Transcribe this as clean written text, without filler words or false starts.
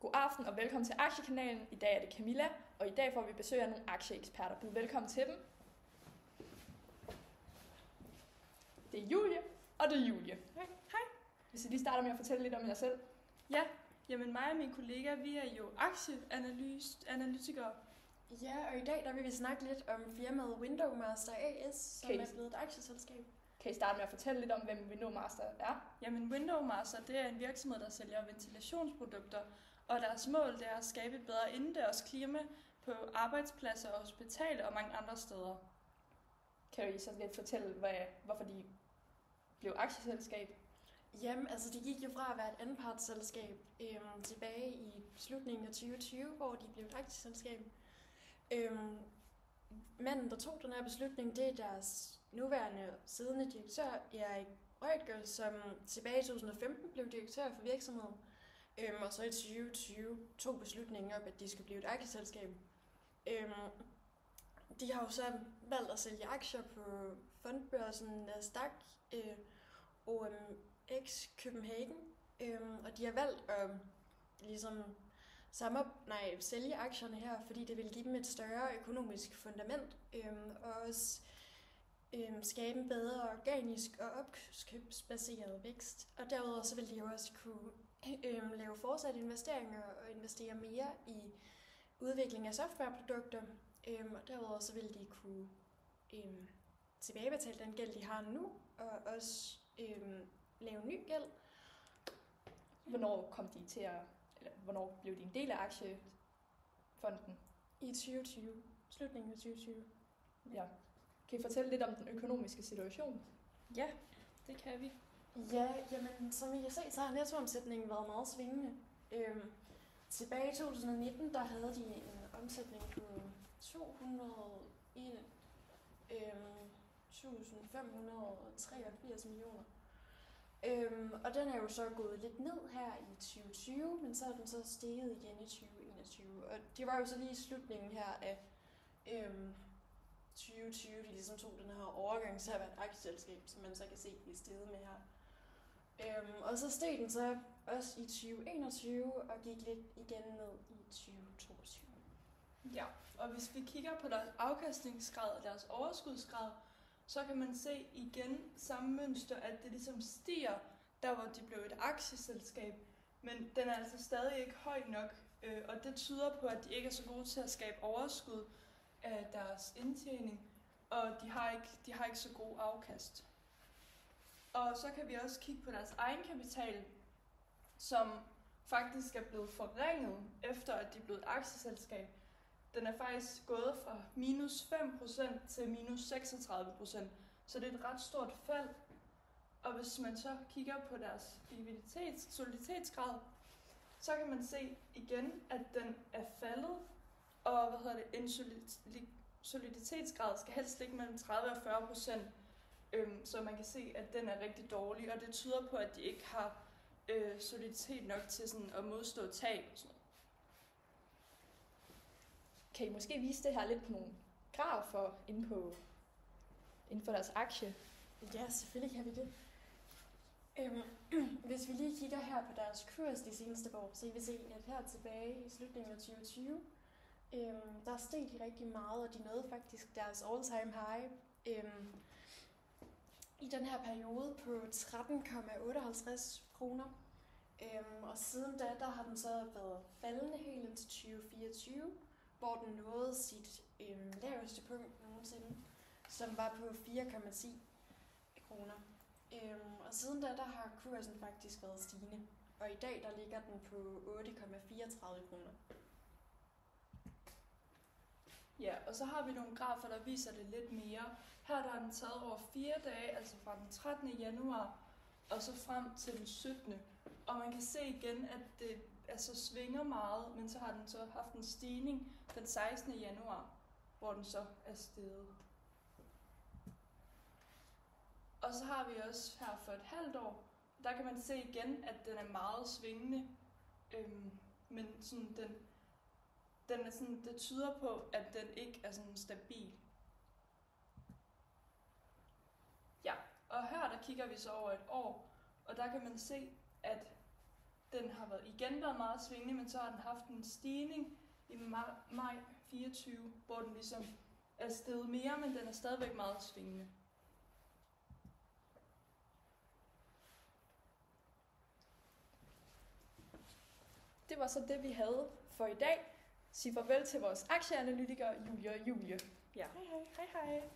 God aften og velkommen til Aktiekanalen. I dag er det Camilla, og i dag får vi besøg af nogle aktieeksperter. Byd velkommen til dem. Det er Julie, og det er Julie. Hej. Hvis I lige starter med at fortælle lidt om jer selv. Ja, jamen mig og min kollega, vi er jo aktieanalytikere. Ja, og i dag der vil vi snakke lidt om firmaet Windowmaster AS, som er blevet et aktieselskab. Kan I starte med at fortælle lidt om, hvem Windowmaster er? Jamen Windowmaster, det er en virksomhed, der sælger ventilationsprodukter, og deres mål det er at skabe et bedre indendørs klima på arbejdspladser og hospitaler og mange andre steder. Kan I så lidt fortælle, hvorfor de blev aktieselskab? Jamen, altså de gik jo fra at være et anpartsselskab tilbage i slutningen af 2020, hvor de blev et aktieselskab. Manden, der tog den her beslutning, det er deres nuværende siddende direktør, Erik Rødger, som tilbage i 2015 blev direktør for virksomheden, og så i 2020 tog beslutningen op, at de skulle blive et aktieselskab. De har jo så valgt at sælge aktier på fondbørsen Nasdaq, OMX Copenhagen, og de har valgt at ligesom sælge aktierne her, fordi det vil give dem et større økonomisk fundament, og også skabe en bedre organisk og opkøbsbaseret vækst. Og derudover så vil de jo også kunne lave fortsatte investeringer og investere mere i udvikling af softwareprodukter, og derudover så vil de kunne tilbagebetale den gæld, de har nu, og også lave ny gæld. Hvornår blev de en del af aktiefonden? I 2020. Slutningen af 2020. Ja. Kan I fortælle lidt om den økonomiske situation? Ja, det kan vi. Ja, jamen som I kan se, så har nettoomsætningen været meget svingende. Tilbage i 2019, der havde de en omsætning på 201.583 millioner. Og den er jo så gået lidt ned her i 2020, men så er den så steget igen i 2021. Og det var jo så lige i slutningen her af 2020, de ligesom tog den her overgang til at være et aktieselskab, som man så kan se, de er steget med her. Og så steg den så også i 2021 og gik lidt igen ned i 2022. Ja, og hvis vi kigger på deres afkastningsgrad og deres overskudsgrad, så kan man se igen samme mønster, at det ligesom stiger, der hvor de blev et aktieselskab, men den er altså stadig ikke høj nok, og det tyder på, at de ikke er så gode til at skabe overskud af deres indtjening, og de har ikke så god afkast. Og så kan vi også kigge på deres egenkapital, som faktisk er blevet forringet, efter at de er blevet et aktieselskab. Den er faktisk gået fra minus 5% til minus 36%, så det er et ret stort fald. Og hvis man så kigger på deres soliditetsgrad, så kan man se igen, at den er faldet, og en soliditetsgrad skal helst ligge mellem 30 og 40%, så man kan se, at den er rigtig dårlig, og det tyder på, at de ikke har soliditet nok til sådan at modstå tab og sådan noget. Kan I måske vise det her lidt på nogle grafer inden for deres aktie? Ja, selvfølgelig kan vi det. Hvis vi lige kigger her på deres kurs de seneste år, så I vil se, at her tilbage i slutningen af 2020, der steg de rigtig meget, og de nåede faktisk deres all-time high i den her periode på 13,58 kroner. Og siden da, der har den så været faldende helt indtil 2024, hvor den nåede sit laveste punkt nogensinde, som var på 4,10 kroner. Og siden da, der har kursen faktisk været stigende, og i dag, der ligger den på 8,34 kroner. Ja, og så har vi nogle grafer, der viser det lidt mere. Her der har den taget over 4 dage, altså fra den 13. januar og så frem til den 17. Og man kan se igen, at det altså svinger meget, men så har den så haft en stigning den 16. januar, hvor den så er steget. Og så har vi også her for et halvt år, der kan man se igen, at den er meget svingende, men sådan den er sådan, det tyder på, at den ikke er sådan stabil. Ja, og her der kigger vi så over et år, og der kan man se, at den har igen været meget svingende, men så har den haft en stigning i maj 24, hvor den ligesom er steget mere, men den er stadigvæk meget svingende. Det var så det, vi havde for i dag. Sig farvel til vores aktieanalytikere, Julie og Julie. Ja. Hej hej. Hej hej.